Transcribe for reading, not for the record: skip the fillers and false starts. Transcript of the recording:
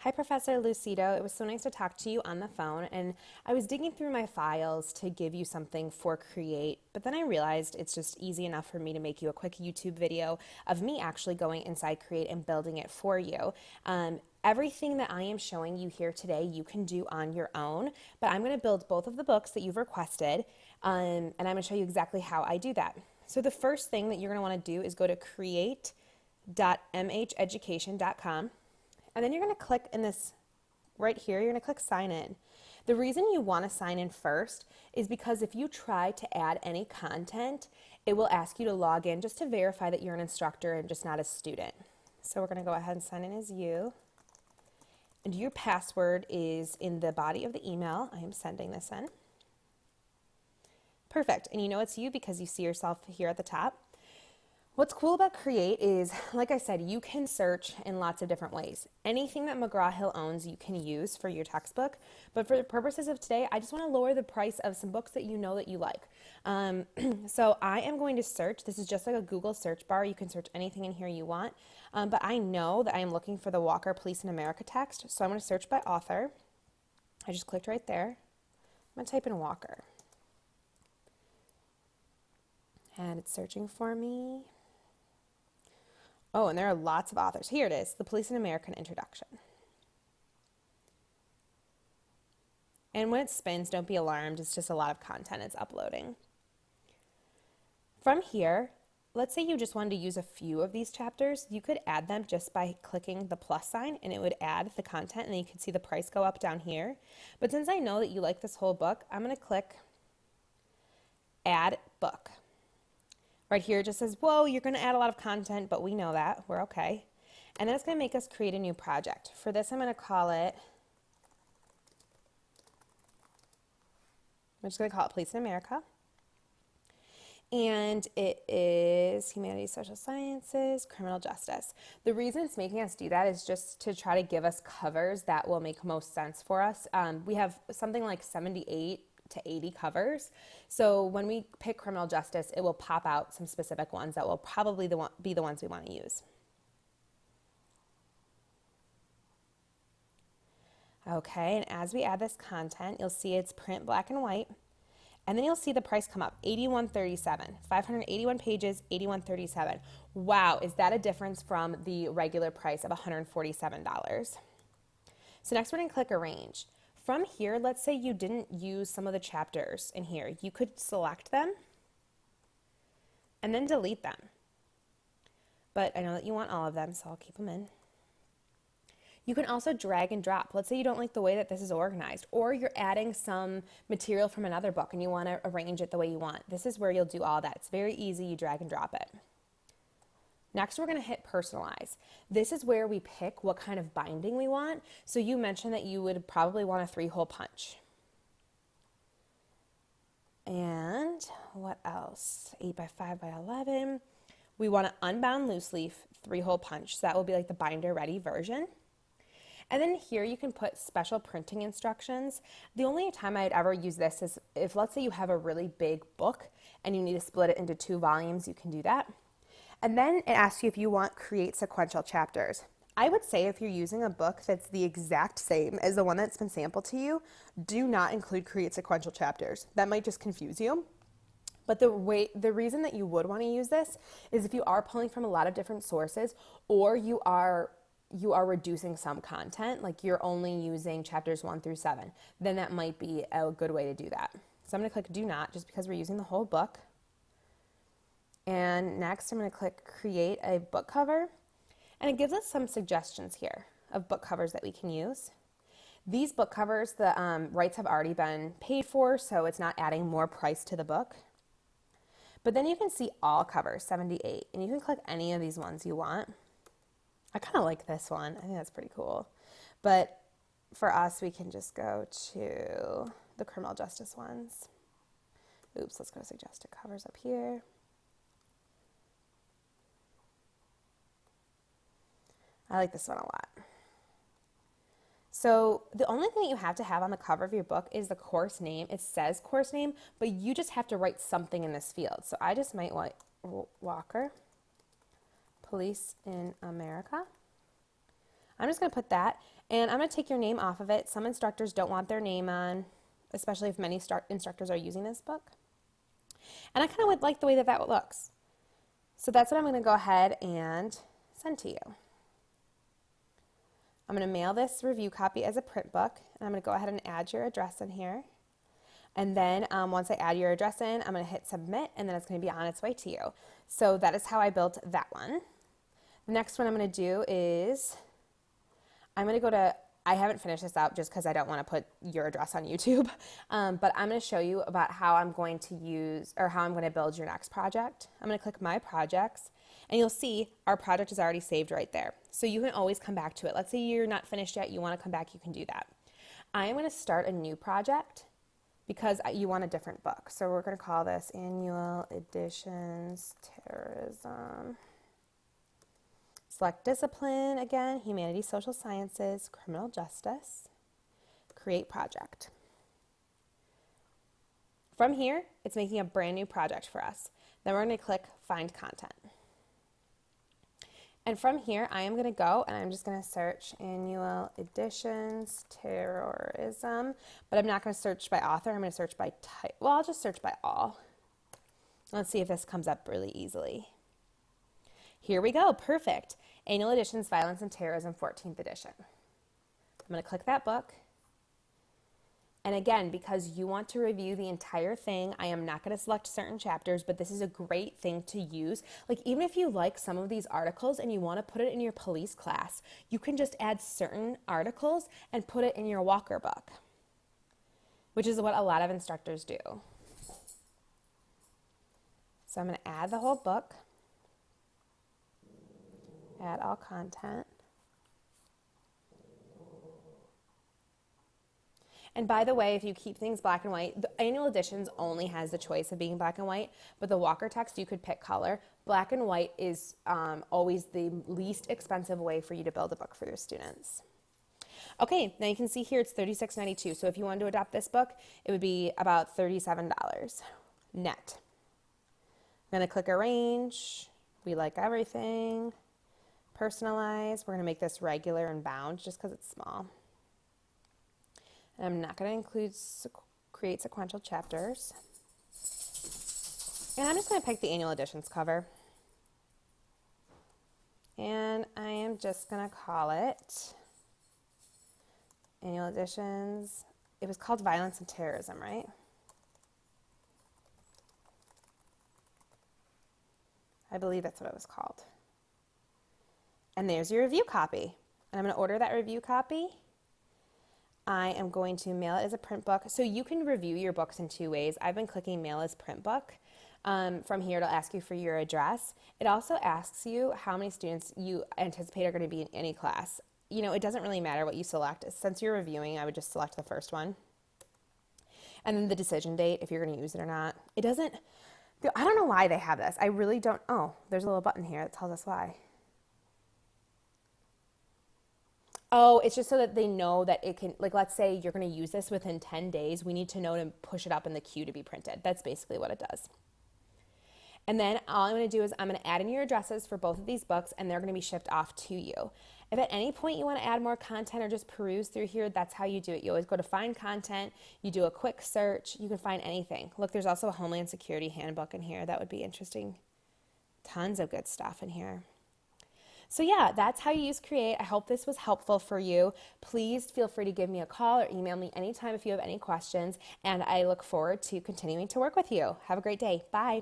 Hi, Professor Lucido. It was so nice to talk to you on the phone, and I was digging through my files to give you something for Create, but then I realized it's just easy enough for me to make you a quick YouTube video of me actually going inside Create and building it for you. Everything that I am showing you here today, you can do on your own, but I'm going to build both of the books that you've requested, and I'm going to show you exactly how I do that. So the first thing that you're going to want to do is go to create.mheducation.com. And then you're going to click in this right here, you're going to click sign in. The reason you want to sign in first is because if you try to add any content, it will ask you to log in just to verify that you're an instructor and just not a student. So we're going to go ahead and sign in as you. And your password is in the body of the email I am sending this in. Perfect. And you know it's you because you see yourself here at the top. What's cool about Create is, like I said, you can search in lots of different ways. Anything that McGraw-Hill owns you can use for your textbook, but for the purposes of today, I just want to lower the price of some books that you know that you like. So I am going to search. This is just like a Google search bar. You can search anything in here you want, but I know that I am looking for the Walker Police in America text, so I'm going to search by author. I just clicked right there. I'm going to type in Walker, and it's searching for me. Oh, and there are lots of authors. Here it is, The Police in America Introduction. And when it spins, don't be alarmed. It's just a lot of content it's uploading. From here, let's say you just wanted to use a few of these chapters. You could add them just by clicking the plus sign, and it would add the content, and then you can see the price go up down here. But since I know that you like this whole book, I'm going to click Add Book. Right here it just says, whoa, you're going to add a lot of content, but we know that. We're okay. And then it's going to make us create a new project. For this, I'm going to call it, Police in America. And it is Humanities, Social Sciences, Criminal Justice. The reason it's making us do that is just to try to give us covers that will make most sense for us. We have something like 78 to 80 covers. So when we pick criminal justice, it will pop out some specific ones that will probably be the ones we want to use. Okay, and as we add this content, you'll see it's print black and white. And then you'll see the price come up, $81.37, 581 pages, $81.37. Wow, is that a difference from the regular price of $147? So next we're going to click Arrange. From here, let's say you didn't use some of the chapters in here. You could select them and then delete them. But I know that you want all of them, so I'll keep them in. You can also drag and drop. Let's say you don't like the way that this is organized, or you're adding some material from another book and you want to arrange it the way you want. This is where you'll do all that. It's very easy. You drag and drop it. Next, we're going to hit Personalize. This is where we pick what kind of binding we want. So you mentioned that you would probably want a 3-hole punch. And what else? 8x5x11. We want an unbound loose leaf 3-hole punch. So that will be like the binder ready version. And then here you can put special printing instructions. The only time I'd ever use this is if, let's say, you have a really big book and you need to split it into 2 volumes, you can do that. And then it asks you if you want create sequential chapters. I would say if you're using a book that's the exact same as the one that's been sampled to you, do not include create sequential chapters. That might just confuse you. But the reason that you would want to use this is if you are pulling from a lot of different sources, or you are reducing some content, like you're only using chapters 1 through 7, then that might be a good way to do that. So I'm going to click Do Not, just because we're using the whole book. And next I'm going to click Create a Book Cover, and it gives us some suggestions here of book covers that we can use. These book covers, the rights have already been paid for, so it's not adding more price to the book. But then you can see all covers, 78, and you can click any of these ones you want. I kind of like this one. I think that's pretty cool. But for us, we can just go to the criminal justice ones. Oops, let's go to suggested covers up here. I like this one a lot. So the only thing that you have to have on the cover of your book is the course name. It says course name, but you just have to write something in this field. So I just might write Walker Police in America. I'm just going to put that, and I'm going to take your name off of it. Some instructors don't want their name on, especially if many instructors are using this book. And I kind of would like the way that that looks. So that's what I'm going to go ahead and send to you. I'm going to mail this review copy as a print book, and I'm going to go ahead and add your address in here. And then once I add your address in, I'm going to hit submit, and then it's going to be on its way to you. So that is how I built that one. The next one I'm going to do is I'm going to go to, I haven't finished this out just because I don't want to put your address on YouTube, but I'm going to show you about how I'm going to use, or how I'm going to build your next project. I'm going to click My Projects, and you'll see our project is already saved right there. So you can always come back to it. Let's say you're not finished yet, you want to come back, you can do that. I am going to start a new project because you want a different book. So we're going to call this Annual Editions Terrorism. Select discipline, again, humanities, social sciences, criminal justice, create project. From here, it's making a brand new project for us. Then we're going to click find content. And from here, I am going to go and I'm just going to search annual editions, terrorism, but I'm not going to search by author. I'm going to search by type. Well, I'll just search by all. Let's see if this comes up really easily. Here we go. Perfect. Annual Editions, Violence and Terrorism, 14th edition. I'm going to click that book. And again, because you want to review the entire thing, I am not going to select certain chapters, but this is a great thing to use. Like, even if you like some of these articles and you want to put it in your police class, you can just add certain articles and put it in your Walker book, which is what a lot of instructors do. So I'm going to add the whole book, add all content. And by the way, if you keep things black and white, the annual editions only has the choice of being black and white, but the Walker text, you could pick color. Black and white is always the least expensive way for you to build a book for your students. Okay, now you can see here it's $36.92. So if you wanted to adopt this book, it would be about $37 net. I'm going to click arrange. We like everything. Personalize. We're going to make this regular and bound just because it's small. And I'm not going to include create sequential chapters. And I'm just going to pick the annual editions cover. And I am just going to call it annual editions. It was called Violence and Terrorism, right? I believe that's what it was called. And there's your review copy. And I'm going to order that review copy. I am going to mail it as a print book. So you can review your books in two ways. I've been clicking mail as print book. From here, it'll ask you for your address. It also asks you how many students you anticipate are going to be in any class. You know, it doesn't really matter what you select. Since you're reviewing, I would just select the first one. And then the decision date, if you're going to use it or not. It doesn't, I don't know why they have this. I really don't. Oh, there's a little button here that tells us why. Oh, it's just so that they know that it can, like, let's say you're going to use this within 10 days. We need to know to push it up in the queue to be printed. That's basically what it does. And then all I'm going to do is I'm going to add in your addresses for both of these books, and they're going to be shipped off to you. If at any point you want to add more content or just peruse through here, that's how you do it. You always go to find content, you do a quick search, you can find anything. Look, there's also a Homeland Security handbook in here. That would be interesting. Tons of good stuff in here. So yeah, that's how you use Create. I hope this was helpful for you. Please feel free to give me a call or email me anytime if you have any questions, and I look forward to continuing to work with you. Have a great day. Bye.